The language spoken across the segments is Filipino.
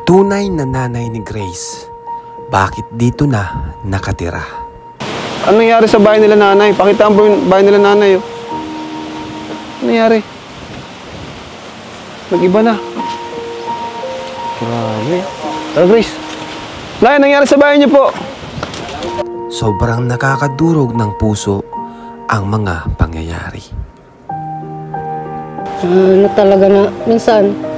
Tunay na nanay ni Grace, bakit dito na nakatira? Ano nangyari sa bahay nila nanay? Pakita mo yung bahay nila nanay. Oh. Ano nangyari? Nag-iba na. Grabe. Tara, Grace. Nay, nangyari sa bahay niyo po? Sobrang nakakadurog ng puso ang mga pangyayari. Ano talaga na minsan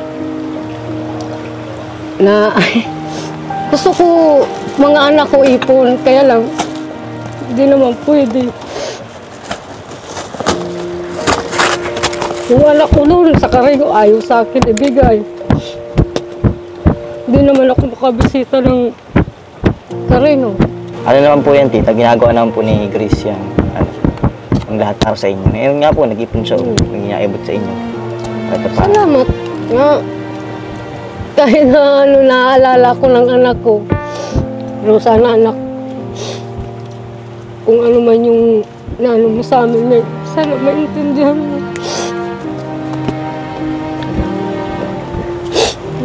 na gusto ko mga anak ko ipon, kaya lang hindi naman pwede. Yung anak ko noon sa Carrego ayaw sa akin ibigay. Hindi naman ako makabisita ng Carrego. Ano naman po yan, tita, ginagawa naman po ni Grace yan. Ang lahat para sa inyo. Ngayon nga po, nag-ipon siya, nag-iabot sa inyo. Salamat nga. Kahit na naaalala ko ng anak ko. Pero sana anak, kung ano man yung naano mo sa amin, sana maintindihan mo.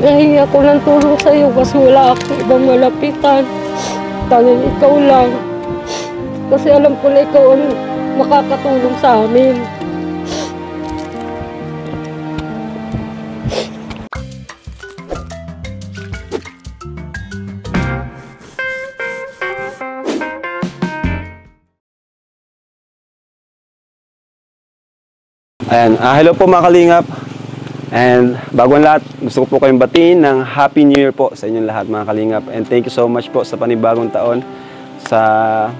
Nahingi ako ng tulong sa iyo kasi wala akong ibang malapitan. Tanging ikaw lang. Kasi alam ko na ikaw ang makakatulong sa amin. Ayan, hello po mga kalingap. And bago ang lahat, gusto ko po kayong batiin ng Happy New Year po sa inyong lahat mga kalingap. And thank you so much po sa panibagong taon, sa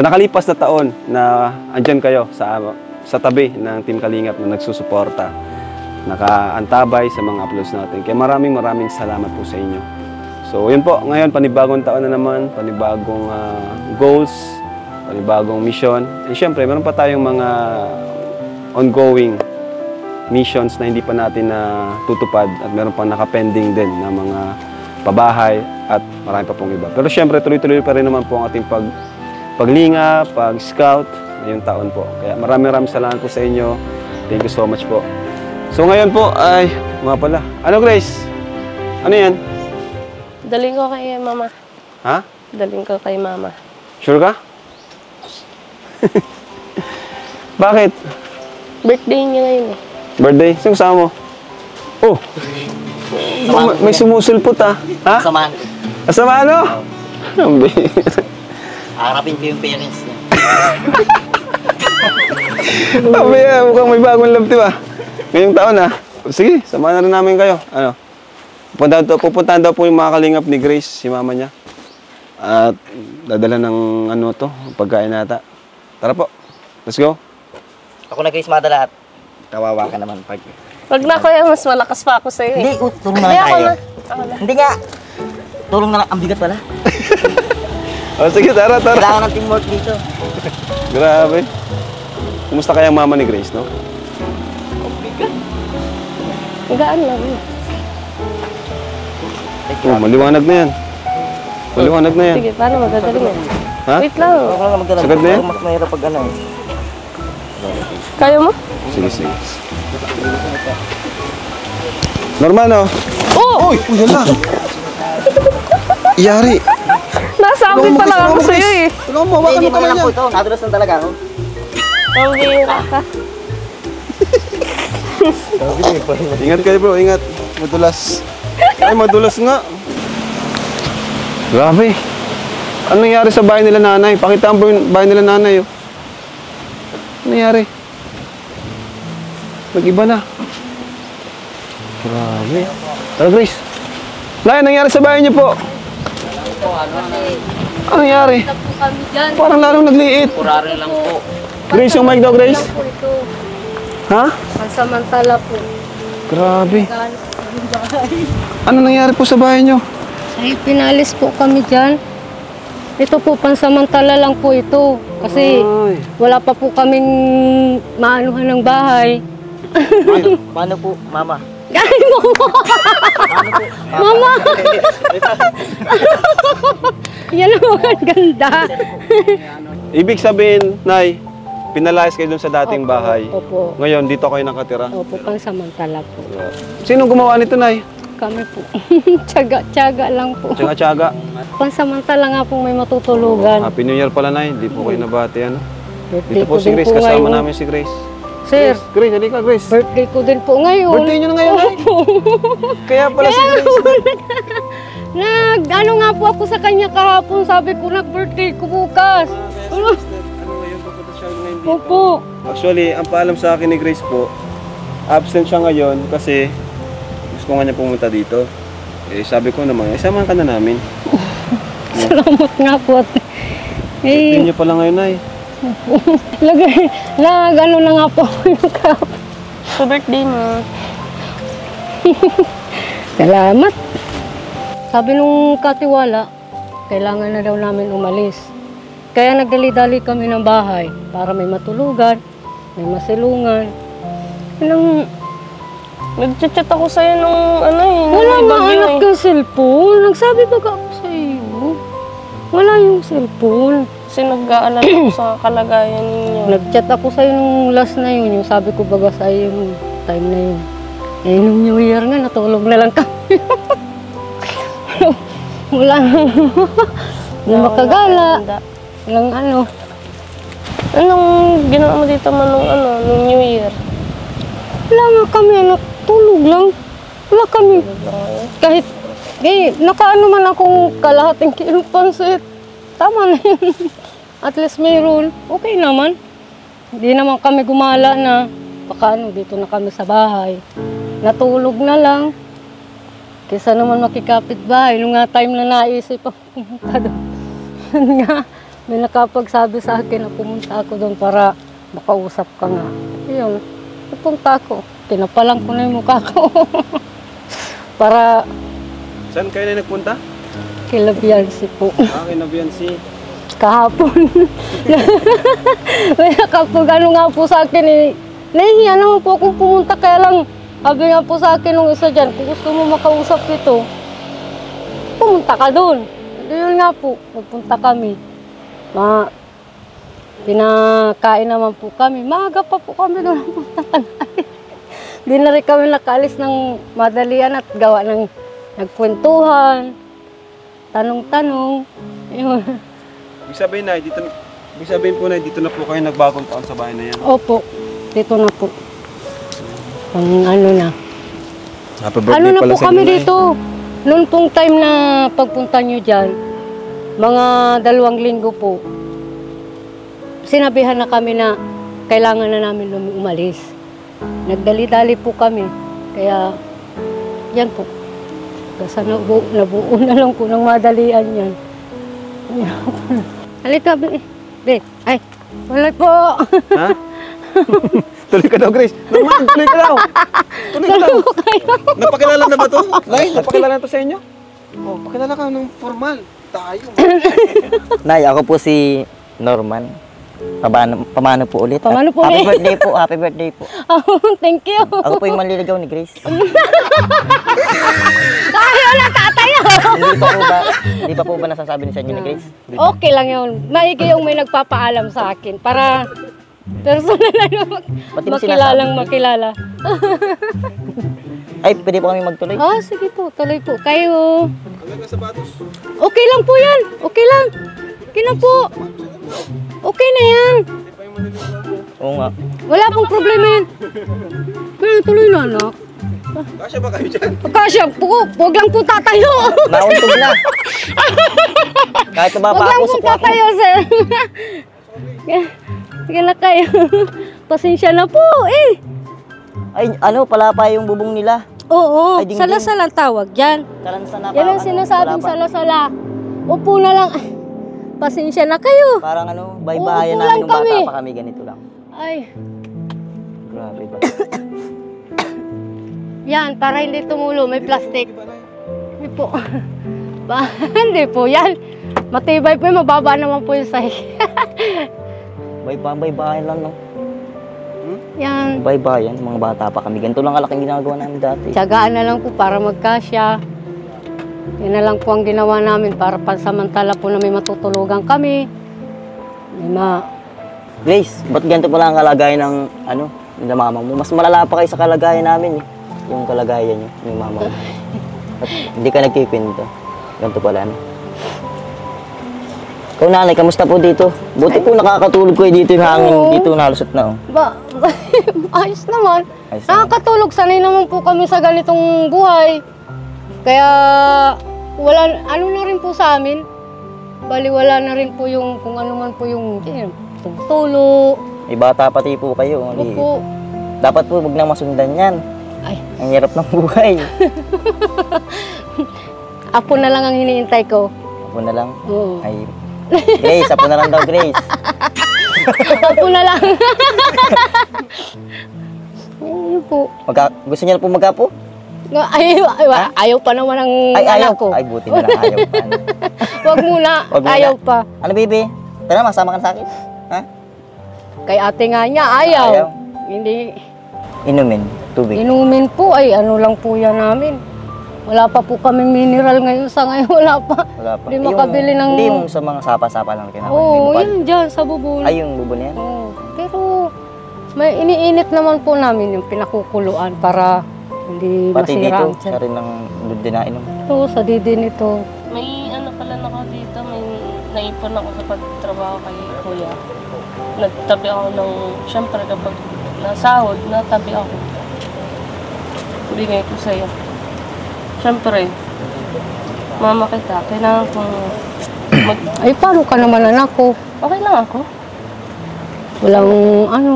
nakalipas na taon na andyan kayo sa tabi ng Team Kalingap na nagsusuporta, nakaantabay sa mga uploads natin. Kaya maraming salamat po sa inyo. So yun po, ngayon panibagong taon na naman, panibagong goals, panibagong mission. And syempre, meron pa tayong mga ongoing missions na hindi pa natin tutupad at meron pang nakapending din na mga pabahay at marami pa pong iba. Pero syempre, tuloy-tuloy pa rin naman po ang ating paglinga, pag-scout ngayong taon po. Kaya maraming salamat po sa inyo. Thank you so much po. So ngayon po ay, mga pala. Ano Grace? Ano yan? Daling ko kay mama. Ha? Daling ko kay mama. Sure ka? Bakit? Birthday niya ngayon eh. Birthday? Sino kasama mo? Oh! May sumusulpot ah. Ha? Samahan ko. Kasama ano? Harapin ko yung parents niya. Sabi mukhang may bagong love, di ba? Ngayong taon ah. Sige, samahan na rin namin kayo. Ano? Pupuntahan daw po yung mga kalingap ni Grace, si mama niya. At dadala ng ano to, pagkain nata. Tara po. Let's go. Ako na Grace madala at kawawa ka naman pag... Wag na kuya, mas malakas pa ako sa'yo eh. Hindi, tulong na lang tayo. Hindi nga. Tulong na lang, ang bigat pala. O sige, tara. Kailangan ng teamwork dito. Grabe. Kumusta kaya ang mama ni Grace, no? Gaan lang. Oh, maliwanag na yan. Maliwanag na yan. Sige, paano magagaling yan? Ha? Wait lang. Huwag lang magdala. Sagad na yan? Mas mahirap pag ano. Kaya mo? Sige. Normal, no? Oh! Uy, hala! Iyari! Nasabi pa lang ako sa'yo eh. Tulungan mo, hawakan mo kamay niya. Ito, nadulas na talaga ako. Ang bihira ka. Ingat kayo bro, ingat. Madulas. Ay, madulas nga. Grabe. Ano nangyari sa bahay nila nanay? Pakita mo yung bahay nila nanay. Oh. Ano nangyari? Nag-iba na. Grabe. Tara, Grace. Nay, nangyari sa bahay niyo po? Ano nangyari? Parang lalong nagliit. Kurari lang po. Grace, yung mic daw, Grace. Ha? Pansamantala po. Grabe. Ano nangyari po sa bahay niyo? Ay, pinalis po kami dyan. Ito po, pansamantala lang po ito. Kasi Ay. wala pa po kaming maanuhan ng bahay. Paano po, mama? Ay, mama! Yan ang maganda. Ibig sabihin, Nay, pinalayas kayo dun sa dating bahay. Opo. Ngayon, dito kayo nakatira. Opo, pansamantala po. Sino gumawa nito, Nay? Kami po. Tiyaga-tiyaga lang po. Tsaga-tsaga. Pansamantala nga po may matutulugan. Happy New Year pala, Nay. Di po kayo nabati, ano? Birthday Dito po ko si din Grace, po kasama ngayon. namin si Grace. Sir, Grace, halika, Grace. birthday ko din po ngayon. Birthday niyo na ngayon, Nay. Kaya pala si Grace. Ano nga po ako sa kanya kahapon, sabi ko nag-birthday ko bukas. Ano ngayon, papunta siya ngayon dito? Opo. Actually, ang paalam sa akin ni Grace po, absent siya ngayon kasi gusto nga niya pumunta dito. Eh, sabi ko naman, samahan ka na namin. Salamat nga po. Birthday Eh, niyo pala ngayon, Nay. ano na nga po ako yung kahapon. Sa birthday mo. Salamat. Sabi nung katiwala, kailangan na daw namin umalis. Kaya nagdali-dali kami ng bahay para may matulugan, may masilungan. Nag-chat ako sa'yo nung ano eh. nung Wala may nga bagyo anak eh. yung cellphone. Nagsabi ba ako sa iyo? Wala yung cellphone. Kasi nag-aalala ko sa kalagayan ninyo. Nag-chat ako sa iyo nung last na yun. Yung sabi ko baga sa iyo yung time na yun. Eh, nung New Year nga, natulog na lang kami. Wala. Hindi makagala. Walang ano. Anong ginawa mo dito man nung ano, nung New Year? Wala nga kami, anak. Tulog lang. Wala kami. Kahit, nakaano man akong kalahating kilong pansit. Tama na yun. At least mayroon. Okay naman. Hindi naman kami gumala na baka ano, dito na kami sa bahay. Natulog na lang. Kesa naman makikapit bahay. Nung nga time na naisip ako pumunta doon. Yun nga, may nakapagsabi sa akin na pumunta ako doon para makausap ka nga. Yun, pupunta ako. Pinapalang ko na yung mukha ko. Para Saan kayo na nagpunta? kila Beyonce po. Akin na Beyonce. Kahapon. May nakapag-ano nga po sa akin eh. Nahihiya naman po akong pumunta kaya lang sabi nga po sa akin nung isa dyan, kung gusto mo makausap ito, pumunta ka doon. Yun nga po, pupunta kami. Pinakain naman po kami. Maaga pa po kami doon tanghali. Di na rin kami nakaalis ng madalian at gawa ng nagkwentuhan, tanong-tanong. Yun. Ibig sabihin, Nay, ibig sabihin po, Nay, dito na po kayo nagbagong taon sa bahay na yan. Opo, dito na po. Ang ano na. Happy birthday Ano na pala po sa kami inyo, Nay. dito. Noon pong time na pagpunta nyo dyan, mga 2 linggo po, sinabihan na kami na kailangan na namin umalis. Nagdali-dali po kami. Kaya, yan po. Kasi nabuo na lang po ng madalian yan. Halika, be. Ay, wala po. Ha? Tuloy ka daw, Grace. Normal, tuloy ka daw. Tuloy ka daw. Napakilala na ba to? Nay, napakilala na to sa inyo? Oh, pakilala ka ng formal. Tayo. Nay, ako po si Norman. Pamano po ulit. Pamano po Happy ulit. birthday po, happy birthday po. Thank you. Ako po yung manliligaw ni Grace. Tayo na, tatayo. Hindi pa po ba nasasabi ni sa inyo ni Grace? Okay lang yun. Maigi yung may nagpapaalam sa akin para personal na Pati mo makilalang makilala. Ay, pwede po kami magtuloy. Ah, sige po, tuloy po kayo. Hanggang sapatos. Okay lang po yan. Okay lang. Okay na po. Okay na yan. Oo nga. Wala pong problema yan. Kaya tuloy na, anak. Kasya ba kayo dyan? Kasya po, huwag lang po tatayo. Nauntog na. Kahit Huwag nababa lang ako, po suko ako. tatayo, sir. Sige na kayo. Pasensya na po, eh. Ay, ano, palapa yung bubong nila. Oo, Ay, ding-ding. salasal ang tawag dyan. Kalansa na Yan ang sinasabing salasala. Upo na lang. Pasensya na kayo. Parang ano, baybayan Uupo namin lang nung bata kami. pa kami, ganito lang. Ay, Grabe ba? yan, para hindi tumulo, may plastic. Hindi po. Hindi po, yan. Matibay po yun, mababa naman po yung sahig. Baybayan lang, no? Yan. Baybayan, mga bata pa kami. Ganito lang kalaking ginagawa namin dati. Tiyagaan na lang po para magkasya. Yan na lang po ang ginawa namin para pansamantala po na may matutulugan kami. Grace, ba't ganito pala ang kalagayan ng, ano, ng mama mo? Mas malala pa kayo sa kalagayan namin, eh. Yung kalagayan niyo, yung mama mo. At hindi ka nagkikwento. Ganito pala, no? Ikaw, nanay, kamusta po dito? Buti po nakakatulog kayo dito yung hangin. Oo. Dito nalusot na, oh. Ayos naman. Ayos naman. Nakakatulog. Sanay naman po kami sa ganitong buhay. Kaya, ano na rin po sa amin. Baliwala na rin po yung, kung ano man po yung, tulo. May bata pati po kayo. Opo. Dapat po huwag nang masundan yan. Ay, Ang hirap ng buhay. apo na lang ang hiniintay ko. Apo na lang. Oo. Ay, Grace, apo na lang daw, Grace. Apo na lang. Ayun po. Gusto niya na po magkapo? Ayaw pa naman ang Ay, ayaw. anak ko. Ay, buti na lang, ayaw pa. Wag muna. Wag muna. Ayaw pa. Ano, baby? Tara, masama ka sa akin. Ha? Kay ate nga niya, ayaw. Ayaw. Hindi. Inumin, tubig. Inumin po, ay ano lang po yan namin. Wala pa po kaming mineral ngayon. Sa ngayon, wala pa. Wala pa. Hindi makabili ng... Hindi yung sa mga sapa-sapa lang kinakain. Oo, yan dyan, sa bubon. Ay, yung bubon yan? Oo. Pero, may iniinit naman po namin yung pinakukuluan para hindi Pati masira dito, ang tiyan. siya rin ng din na inom. Oo, sa didin ito. May ano pala na ako dito, may naipon ako sa pagtrabaho kay kuya. Nagtabi ako ng, syempre kapag nasahod, natabi ako. Bigay ko sa'yo. Syempre, mama kita, kailangan kong Ay, paano ka naman anak ko? okay lang ako. Walang ano.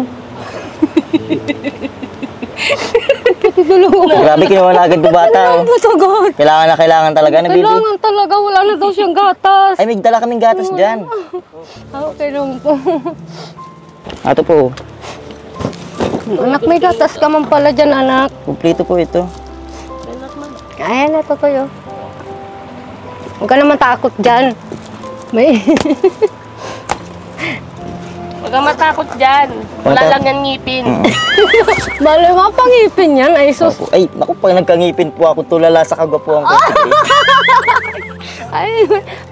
Grabe, kinuha na agad yung bata. Oh. Masagod. Kailangan talaga na, baby. Kailangan talaga, wala na daw siyang gatas. Ay, may dala kaming gatas dyan. Okay lang po. Ato po, Anak, may gatas ka man pala dyan, anak. kumplito po ito. Ayan, natutuyo. Huwag ka naman takot dyan. May... Huwag kang matakot dyan. Wala lang yan ngipin. Bale, mapangipin yan. Ay, sus. Opo. Ay, naku, pag nagkangipin po ako, tulala sa kagwapuan ko. Ay,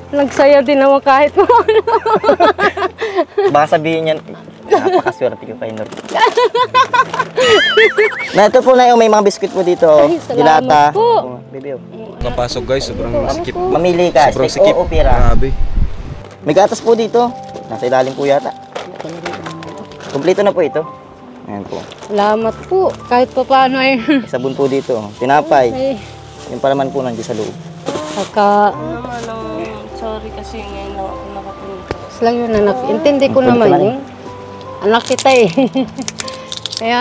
nagsaya din naman kahit mo. Baka sabihin yan, napakaswerte ko kay Nur. Na ito po na yung may mga biskuit po dito. Ay, salamat Dilata. po. Oh, baby, oh. Kapasok guys, sobrang sikip. Mamili ka. Sobrang Steak sikip. o pera. Grabe. May gatas po dito. Nasa ilalim po yata. Kumpleto na po ito. Ayan po. Salamat po. Kahit pa paano ay... May sabon po dito. Tinapay. ay Yung palaman po nandiyan sa loob. pagka... Ano naman ang sorry kasi ngayon lang ako nakapunta. Lang yun, anak. Intindi ko naman yun. Anak kita eh. Kaya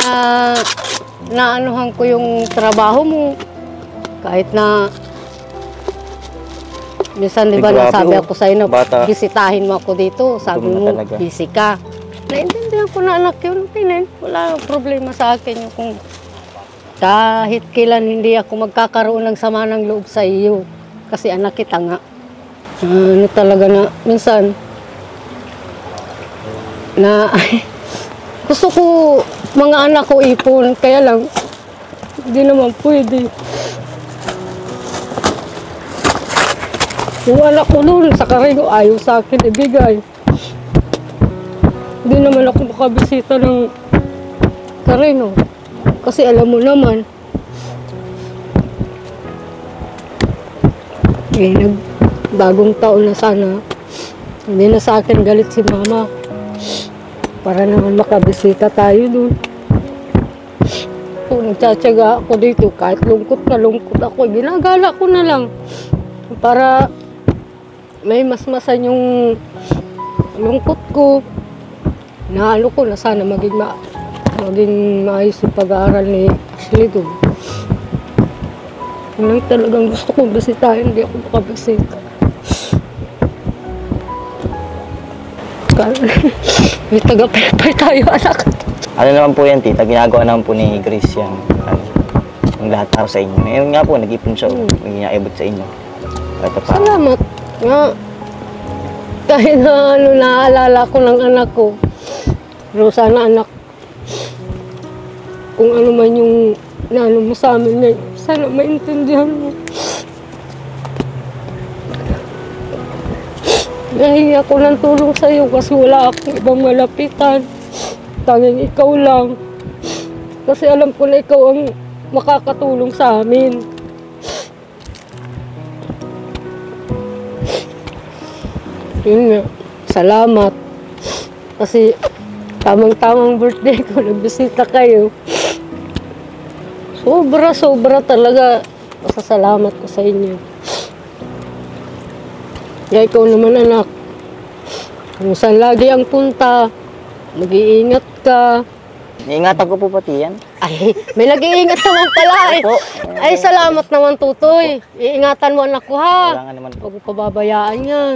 naanuhan ko yung trabaho mo. Kahit na minsan di ba Grabe, nasabi oh. ako sa'yo na Bata. bisitahin mo ako dito. Sabi Ito na mo, talaga. busy ka. Naintindihan ko na anak yun. Okay na yun. Wala nang problema sa akin yung kung kahit kailan hindi ako magkakaroon ng sama ng loob sa iyo. Kasi anak kita nga. Ano talaga na minsan na gusto ko mga anak ko ipon. Kaya lang hindi naman pwede. Yung anak ko noon sa Carrego, ayaw sa akin ibigay. Hindi naman ako makabisita ng Carrego. Kasi alam mo naman, bagong taon na sana, hindi na sa akin galit si mama. Para naman makabisita tayo doon. Kung nagtsatsaga ako dito, kahit lungkot na lungkot ako, ginagala ko na lang. Para may masmasan yung lungkot ko. Naalo ko na sana maging maayos yung pag-aaral ni Ashley doon. Yun lang talagang gusto kong bisitahin, hindi ako makabisita. May taga-pepay tayo, anak. Ano naman po yan, tita? Ginagawa naman po ni Grace yan. Yung lahat para sa inyo. Ngayon nga po, nag-ipon siya. May inaibot sa inyo. Ito pa. Salamat nga. Kahit na naaalala ko ng anak ko. Pero sana anak, kung ano man yung naano mo sa amin ngayon, sana maintindihan mo. Nahingi ako ng tulong sa iyo kasi wala akong ibang malapitan. Tanging ikaw lang. Kasi alam ko na ikaw ang makakatulong sa amin. Yun nga, salamat. Kasi tamang-tamang birthday ko, nagbisita kayo. Sobra talaga. Pasasalamat ko sa inyo. Kaya ikaw naman anak, kung saan lagi ang punta, mag-iingat ka. Iingatan ko po pati yan. Ay, may nag-iingat naman pala eh. Po. Ay, salamat naman, Tutoy. Iingatan mo anak ko ha. Wala nga naman po. Huwag mo pababayaan yan.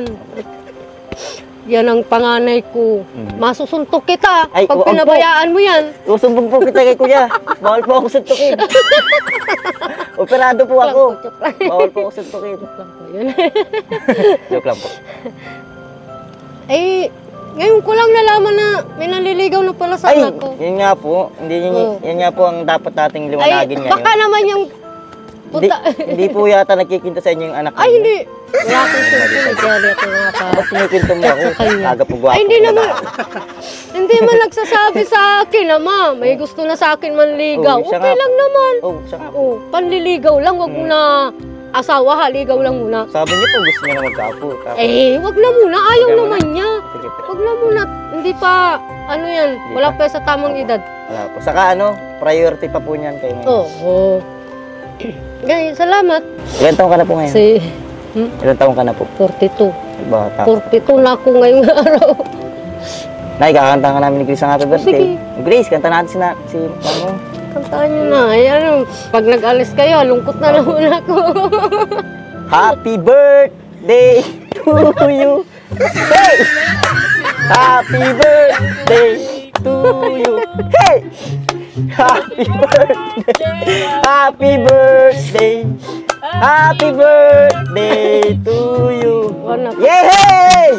Yan ang panganay ko. Masusuntok kita Ay, pag wag po. pinabayaan mo yan. Susumbong po kita kay kuya. Bawal po ako suntukin. Operado po ako. Joke lang. Bawal po ako suntukin. Yun. Joke lang po. Ay, ngayon ko lang nalaman na may naliligaw na pala sa Ay, anak ko. yun nga po. Hindi, Oh. yun nga po ang dapat nating Ay, liwanagin ngayon. baka naman yung Hindi, puta. hindi po yata nagkikinta sa inyo yung anak Ay, niyo. hindi. Wala akong susunod. Kaya di ako nga pa. Ba't kinikwento mo ako? Sa kanya. Aga po gwapo. Ay, hindi naman. Hindi man nagsasabi sa akin, ama. May gusto na sa akin manligaw. Oh, siya Okay nga lang po. naman. Oh, siya nga po. Oh, panliligaw lang. Wag mo na asawa ha. Ligaw lang muna. Sabi niyo po gusto niya na magkapo. Tapos, Eh, wag na muna. Ayaw Wag na naman niya. sige po. Wag na muna. Hindi pa, ano yan. Wala pa sa tamang edad. Wala po. Saka ano, priority pa po niyan kayo ngayon. Oo. Ganyan, salamat. Ilan taong ka na po ngayon? Kasi, Ilan taong ka na po? 42. Bata. 42 na ako ngayong araw. Nay, kakanta ka namin ni Grace ang happy birthday. Sige. Grace, kanta natin si Mamo. Kantaan nyo na. Ay, ano, pag nag-alis kayo, lungkot na naman ako. Happy birthday to you. Hey! Happy birthday to you. Hey! Happy birthday. Happy birthday. Happy birthday to you. Anak. Yay!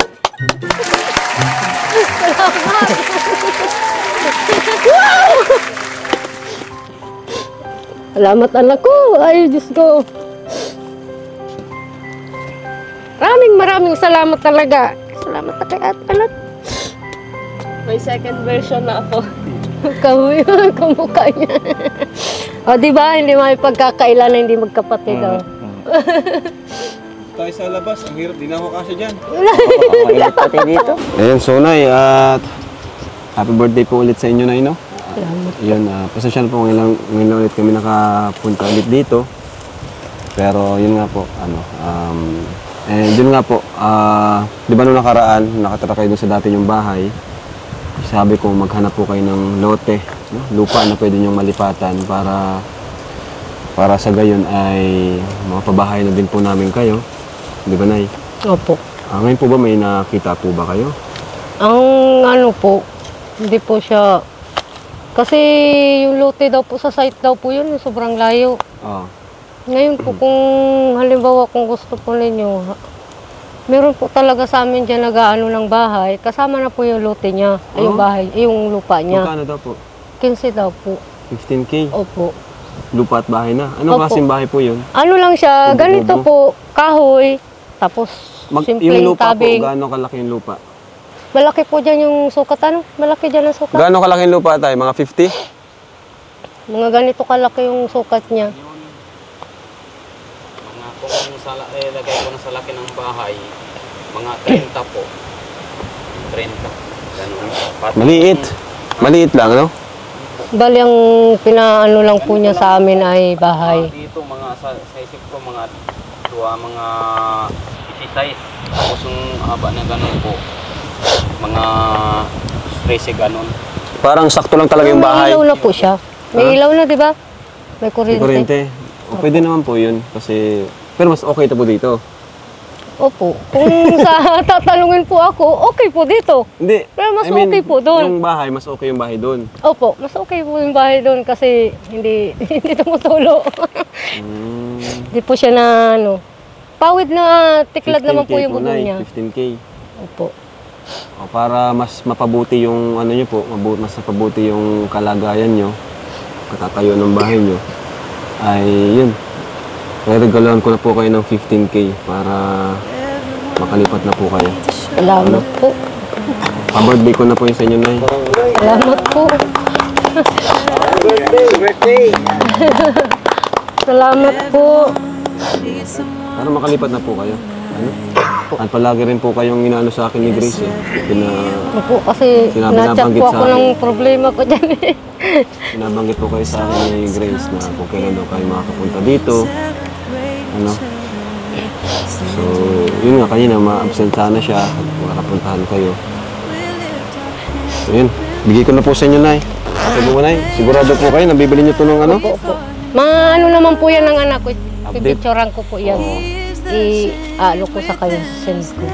Salamat anak ko. Ay, Diyos ko. Maraming salamat talaga. Salamat na kay anak. May second version na ako. Kamukha niya. O, di ba? Hindi may pagkakailan na hindi magkapatid. Oh. Tayo sa labas, ang hirap, di na ako kasi dyan. Mainit pati dito. Ayun, so Nay, at happy birthday po ulit sa inyo, Nay, no? Salamat. Yun, pasensya na po ngayon ulit kami nakapunta ulit dito. Pero yun nga po, and yun nga po, di ba nung nakaraan, nakatira kayo dun sa dati yung bahay, sabi ko maghanap po kayo ng lote, no? Lupa na pwede nyong malipatan para sa gayon ay mapabahay na din po namin kayo. Di ba, Nay? Opo. Ngayon po ba may nakita po ba kayo? Ang ano po, hindi po siya... Kasi yung lote daw po sa site daw po yun, sobrang layo. Oo. Ngayon po, kung halimbawa kung gusto po ninyo, meron po talaga sa amin dyan nag-aano ng bahay. Kasama na po yung lote niya, ay yung bahay, yung lupa niya. Magkano daw po? 15 daw po. 15K? Opo. Lupa at bahay na. Anong Opo. klaseng bahay po yun? Ano lang siya, Tubo-tubo. ganito po, kahoy, tapos Yung simpleng lupa tabing. po, gaano kalaki yung lupa? Malaki po dyan yung sukat, ano? Malaki dyan ang sukat. Gaano kalaki yung lupa tayo? Mga 50? Mga ganito kalaki yung sukat niya. Mga kung lagay ko na sa laki ng bahay, mga 30 po. 30. Ganun. Maliit. Maliit lang, ano? Bali, ang pinaano lang po niya sa amin ay bahay. Dito mga sa isip ko mga mga 56. Tapos yung haba na ganun po. Mga 13 ganun. Parang sakto lang talaga yung bahay. May ilaw na po siya. May ilaw na, di ba? May May kuryente. kuryente. O, pwede naman po yun. Kasi, pero mas okay ito po dito. Opo. Kung sa tatanungin po ako, okay po dito. Hindi. Pero mas okay po doon. Yung bahay, mas okay yung bahay doon. Opo, mas okay po yung bahay doon kasi hindi hindi tumutulo. Hindi po siya na ano. Pawid na tiklad naman po 15K yung budol Nay, niya. 15K. Opo. O, para mas mapabuti yung ano nyo po, mas mapabuti yung kalagayan nyo, katatayo ng bahay nyo, ay yun. Regaluhan ko na po kayo ng 15K para makalipat na po kayo. Salamat po. Pa-birthday ko na po yun sa inyo, Nay. Salamat po. Birthday! Salamat po. Para makalipat na po kayo. Ano? At palagi rin po kayong inaano sa akin ni Grace eh. Opo, kasi Sinabi na-chat nabanggit po sa ako akin. ng problema ko dyan eh. Sinabanggit po kayo sa akin ni Grace na kung kailan daw kayo makakapunta dito. Ano? So, yun nga, kanina ma-absent sana siya at makapuntahan kayo. So, yun. Bigay ko na po sa inyo, Nay. Sabi mo, Nay, sigurado po kayo, nabibili niyo ito ng ano? Opo. Mga ano naman po yan ng anak ko. Update. Pipicturean ko po yan. I-alo ko sa kayo sa send ko.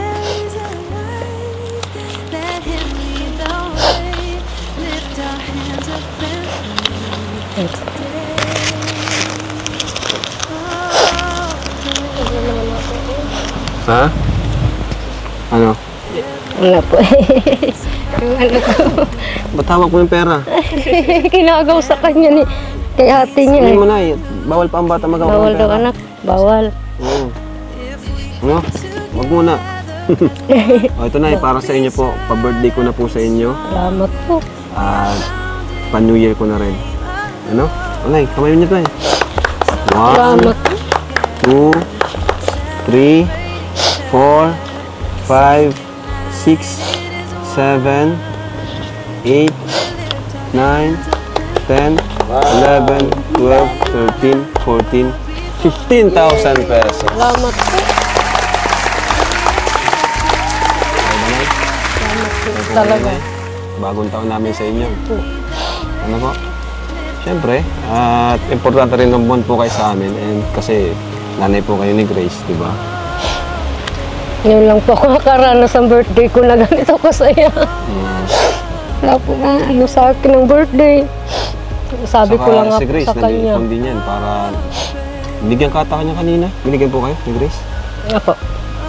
Ha? Ano? Wala po. Yung ano ko. Ba't hawak mo yung pera? Kinagaw sa kanya ni kay ate niya. Hindi mo, Nay. Bawal pa ang bata magawa Bawal ng daw pera. anak. Bawal. Oo. Ano? Wag muna. O, ito, Nay, para sa inyo po. Pa-birthday ko na po sa inyo. Salamat po. At pa-New Year ko na rin. Ano? O, Nay, kamay niyo, Nay. 1, Salamat. 2, 3, 4, 5, 6, 7, 8, 9, 10, 11, 12, 13, 14, 15,000 pesos. Salamat po. Talaga. Bagong taon namin sa inyo. Po. Ano po? Siyempre, at importante rin ng bond po kayo sa amin and kasi nanay po kayo ni Grace, di ba? Ngayon lang po ako nakaranas ang birthday ko na ganito kasaya. Mm. Wala po na ano sa akin ng birthday. Sabi ko lang nga si po Grace, sa kanya. nag-iipon din yan para binigyan ka ata kanya kanina. Binigyan po kayo ni Grace? Apo,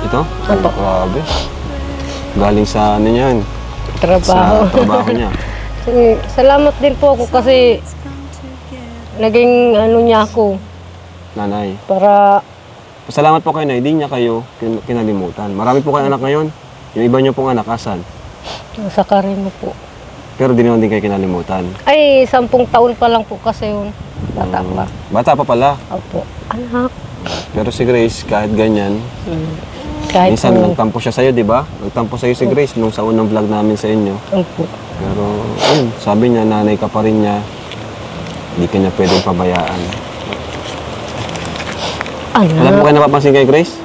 Ito? Opo. Grabe. Galing sa ano niyan? trabaho. Sa trabaho niya. Salamat din po ako kasi naging ano niya ako Nanay. para Pasalamat po kayo na hindi niya kayo kinalimutan. Marami po kayo anak ngayon. Yung iba niyo pong anak, asan? sa karin mo po. Pero di naman din kayo kinalimutan. Ay, 10 taon pa lang po kasi yun. Bata pa. Bata pa pala. Opo. Anak. Pero si Grace, kahit ganyan, Kahit minsan po. nagtampo siya sa'yo, di ba? Nagtampo sa'yo si Grace nung sa unang vlog namin sa inyo. Opo. Pero, yun, sabi niya, nanay ka pa rin niya. Hindi ka niya pwedeng pabayaan. Wala po Anak. kayo napapansin kay Grace?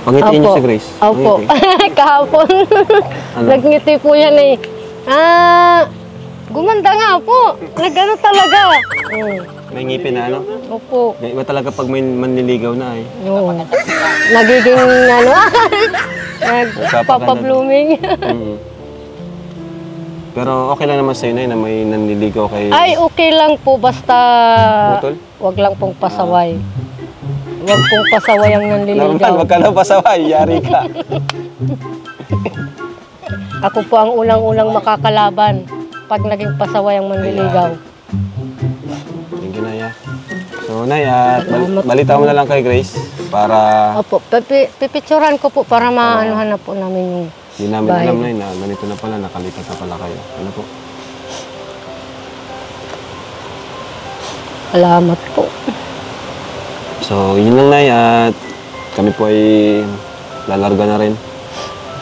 Pangitiin niyo si Grace. Opo. Pangiti. Kahapon. Ano? Nagngiti po yan eh. Gumanda nga po. Nagano talaga. May ngipin na ano? Opo. May iba talaga pag may manliligaw na eh. Oo. Nagiging ano, nagpapa-blooming. Mm. Pero okay lang naman sa'yo na may nanliligaw kay... Ay, okay lang po basta Putol? wag lang pong pasaway. Wag pong pasaway ang Normal, nanliligaw. wag ka lang pasaway, yari ka. Ako po ang unang-unang makakalaban pag naging pasaway ang manliligaw. Thank you, Naya. So, Naya, Salamat balita mo na lang kay Grace para Opo, pipicturan ko po para maanuhan na po namin yung hindi namin bahay. alam na ganito na pala, nakalipat na pala kayo. Ano po? Salamat po. So, yun lang, Nay, at kami po ay lalarga na rin.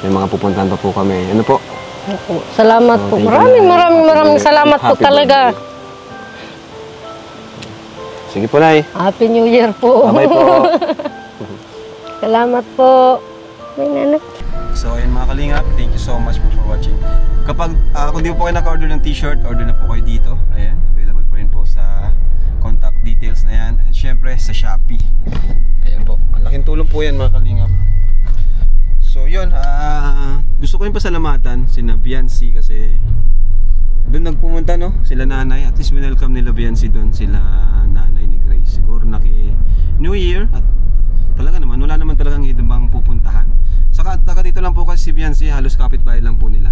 May mga pupuntahan pa po kami. Ano po? Opo. Salamat So, po. thank you, Maraming Nay. maraming salamat po Happy talaga. birthday. Sige po, Nay. Happy New Year po. Bye-bye po. Salamat po. May nanak. So, ayun mga kalingap, thank you so much for watching. Kapag, kung di po kayo naka-order ng t-shirt, order na po kayo dito. Ayan, available po rin po sa contact details na yan. And syempre, sa Shopee. Ayan po, malaking tulong po yan mga kalingap. So, yun, gusto ko yung pasalamatan sina Viancy kasi doon nagpumunta, no? Sila nanay, at least welcome nila Viancy doon, sila nanay ni Grace. Siguro New Year at talaga naman, wala naman talagang ibang pupuntahan. Saka taga dito lang po kasi si Viancy, halos kapitbahay lang po nila.